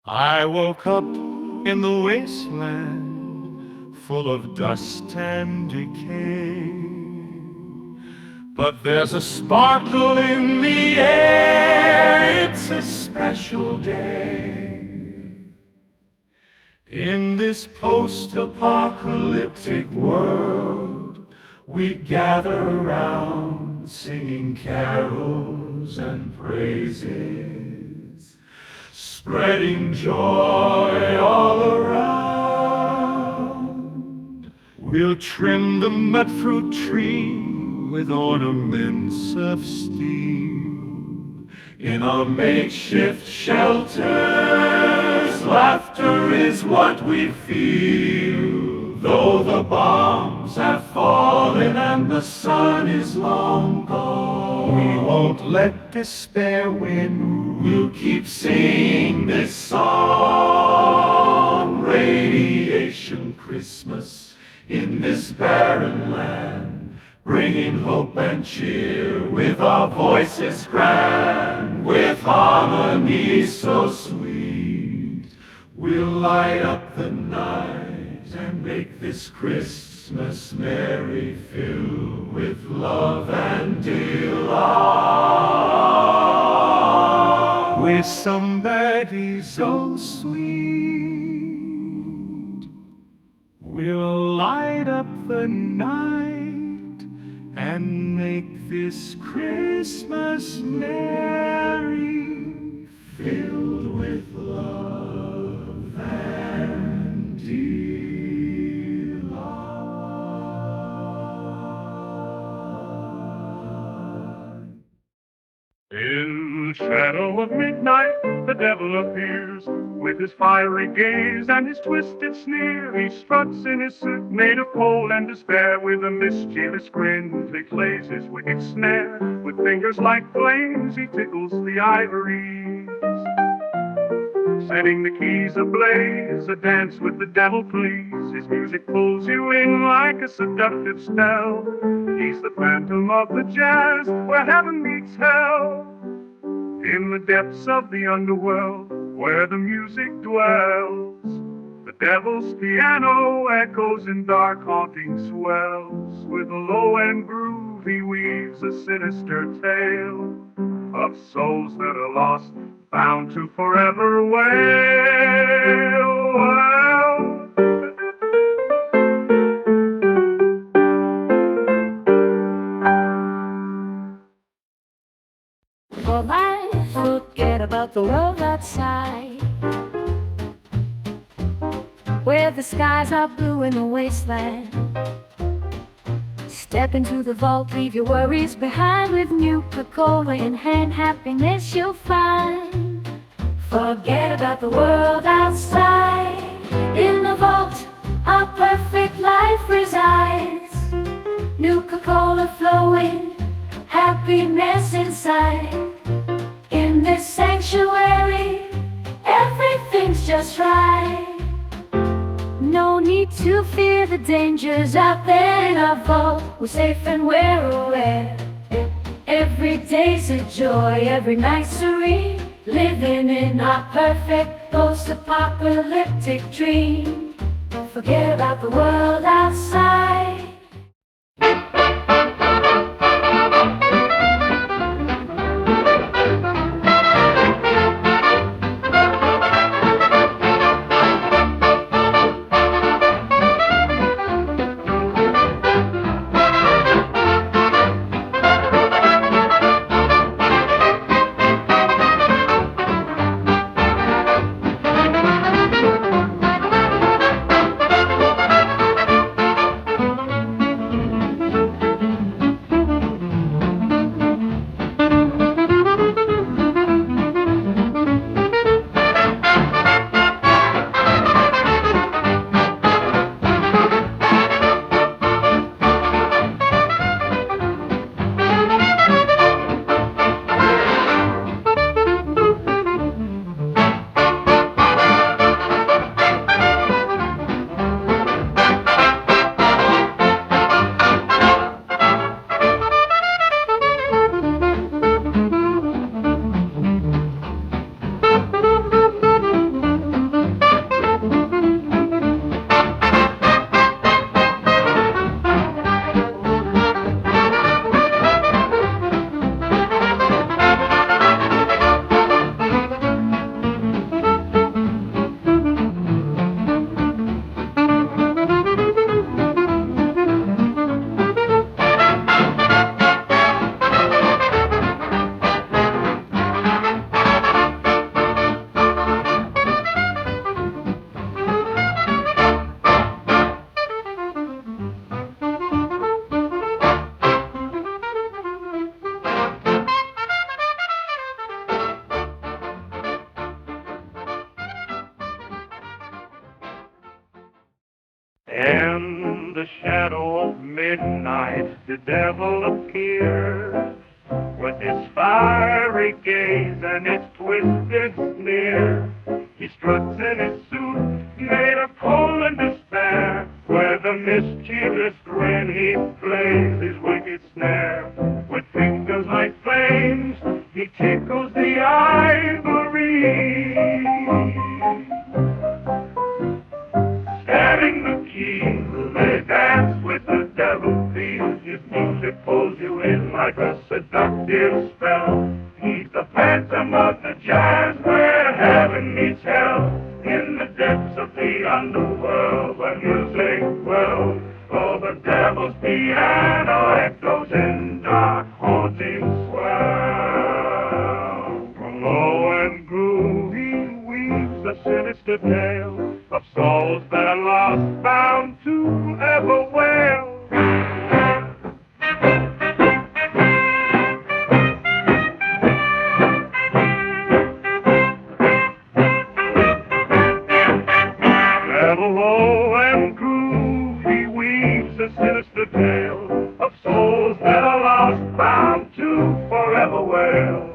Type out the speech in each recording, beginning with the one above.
I woke up in the wasteland, full of dust and decay. But there's a sparkle in the air, it's a special day. In this post-apocalyptic world, we gather around singing carols and praises, spreading joy all around. We'll trim the mudfruit tree with ornaments of steel. In our makeshift shelters, laughter is what we feel. Though the bombs have fallen and the sun is long gone, we won't let despair win. We'll keep singing this song. Radiation Christmas in this barren land, bringing hope and cheer with our voices grand, with harmony so sweet. We'll light up the night and make this Christmas merry, filled with love and delight. With somebody so sweet, we'll light up the night and make this Christmas merry, filled with love and delight. In the shadow of midnight, the devil appears. With his fiery gaze and his twisted sneer, he struts in his suit made of coal and despair. With a mischievous grin, he plays his wicked snare. With fingers like flames, he tickles the ivories, setting the keys ablaze. A dance with the devil, please. His music pulls you in like a seductive spell. He's the phantom of the jazz, where heaven meets hell. In the depths of the underworld, where the music dwells, the devil's piano echoes in dark haunting swells. With a low-end groove he weaves a sinister tale of souls that are lost, bound to forever wail. For life, forget about the world outside, where the skies are blue in the wasteland. Step into the vault, leave your worries behind. With new Coca-Cola in hand, happiness you'll find. Forget about the world outside. In the vault, our perfect life resides. New Coca-Cola flowing, happiness inside. In this sanctuary, everything's just right. No need to fear the dangers out there in our vault. We're safe and we're aware. Every day's a joy, every night's serene, living in our perfect post-apocalyptic dream. Forget about the world outside. In the shadow of midnight, the devil appears with his fiery gaze and his twisted sneer. He struts in his suit, made of coal and despair. With a mischievous grin, he plays his wicked snare. With fingers like flames, he tickles the ivory. Stabbing the keys, they dance with the devil thieves. His music pulls you in like a seductive spell. He's the phantom of the jazz where heaven meets hell. In the depths of the underworld where music dwells. Oh, the devil's piano echoes in dark haunting swell. Low and groovy weaves a sinister tale of souls that are lost, bound to ever wail. Low and groovy weaves a sinister tale of souls that are lost, bound to forever wail.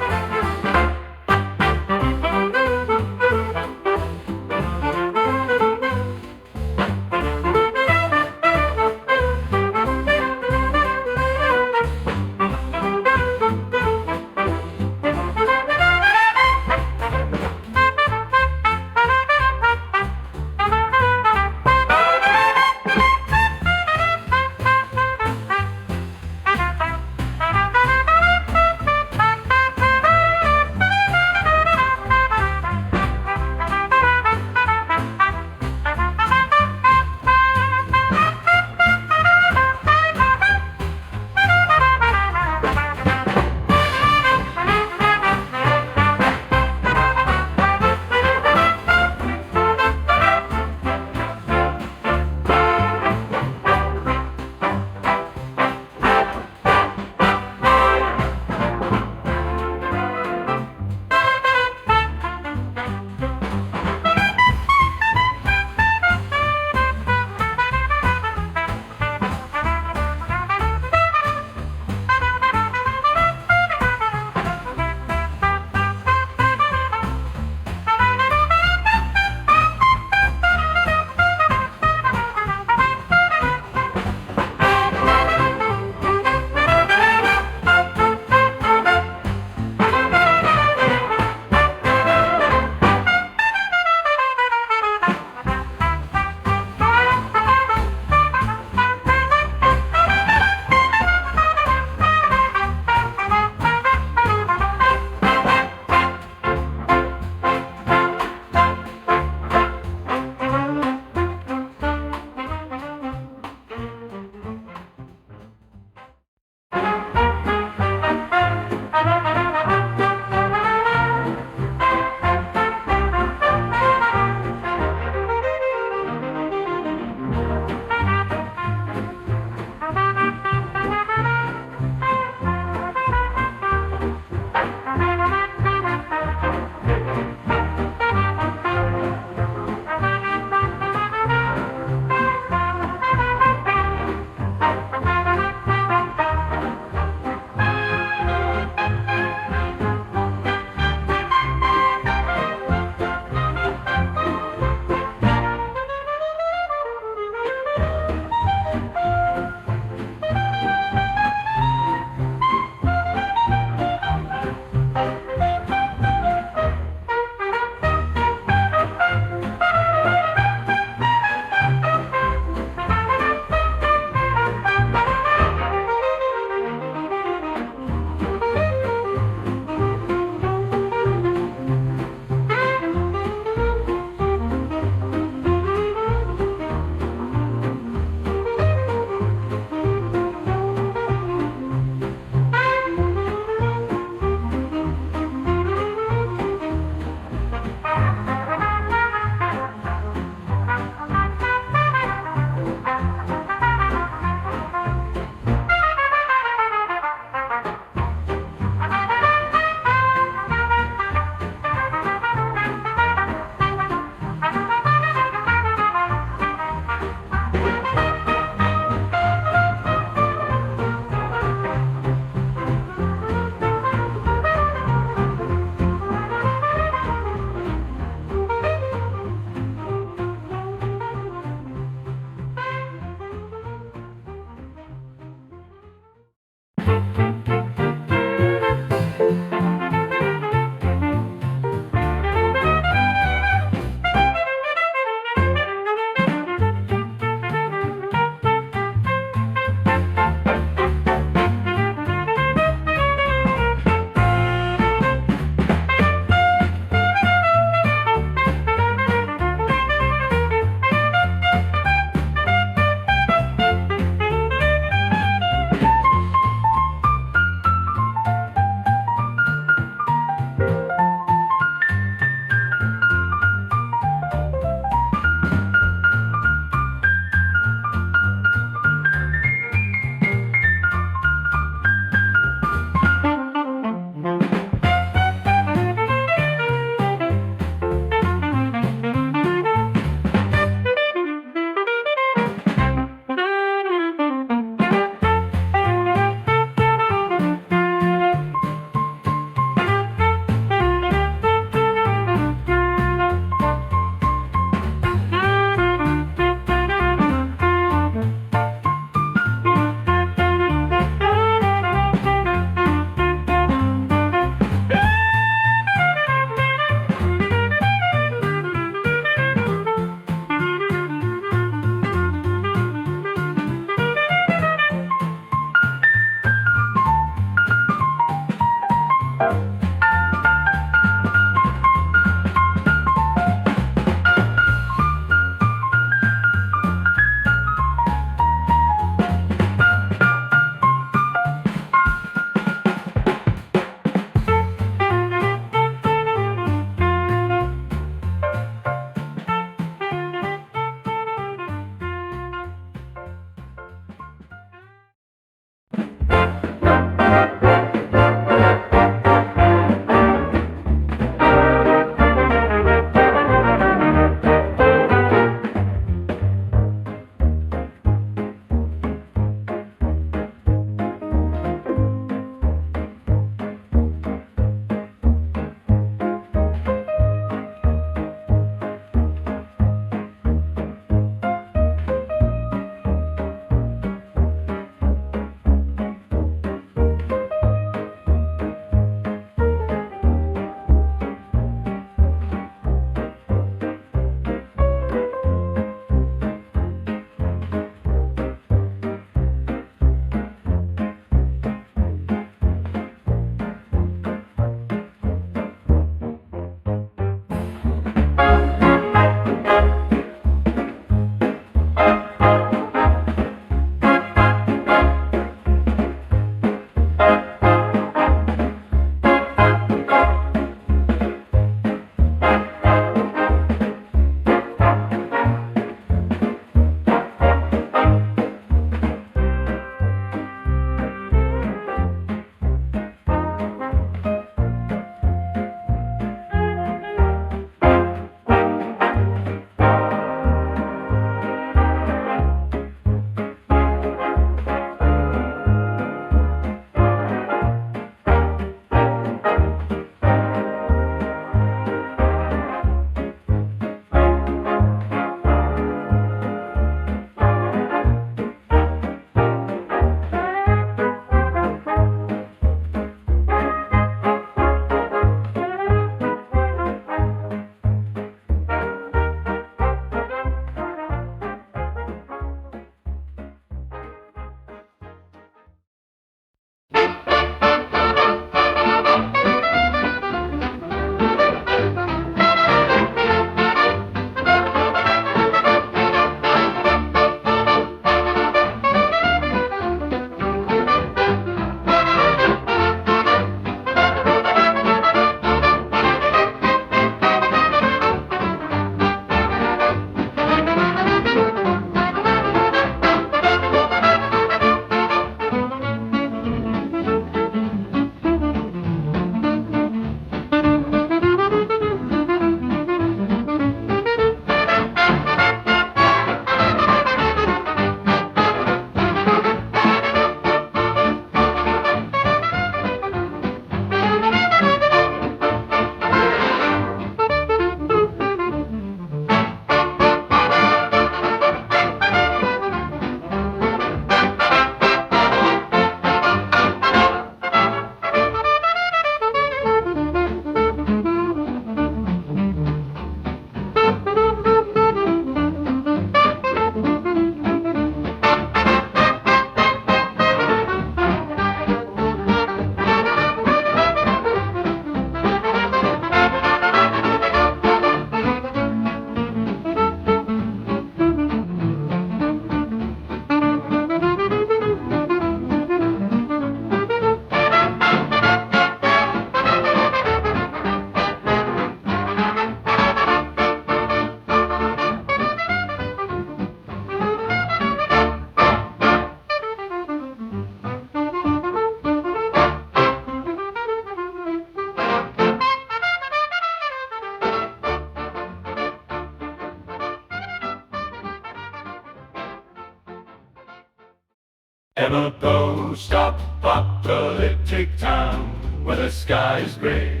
In a post-apocalyptic town where the sky is gray,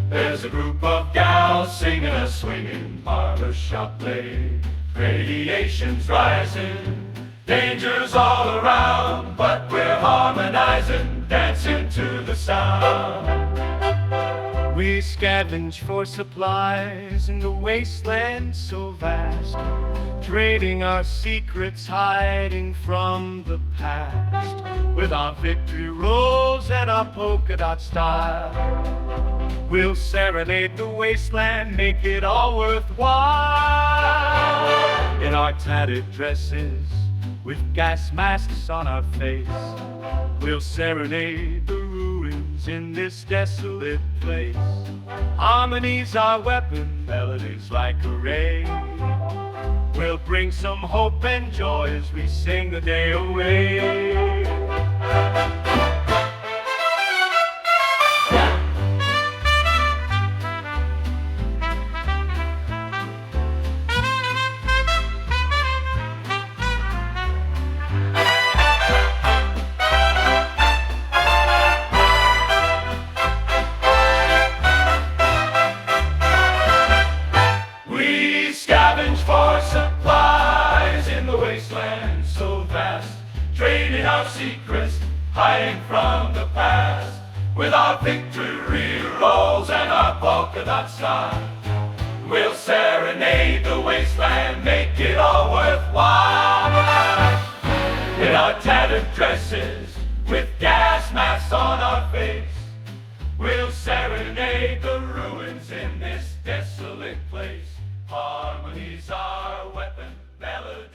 there's a group of gals singing a swinging parlor shop play. Radiation's rising, dangers all around, but we're harmonizing, dancing to the sound. We scavenge for supplies in the wasteland so vast, trading our secrets, hiding from the past. With our victory rolls and our polka dot style, we'll serenade the wasteland, make it all worthwhile. In our tattered dresses, with gas masks on our face, we'll serenade the ruins in this desolate place. Harmony's our weapon, melodies like a ray. We'll bring some hope and joy as we sing the day away. For supplies in the wasteland so vast, trading our secrets, hiding from the past. With our victory rolls and our polka dot style, we'll serenade the wasteland, make it all worthwhile. In our tattered dresses, with gas masks on our face, we'll serenade the ruins in this desolate place. Harmony's our weapon, melody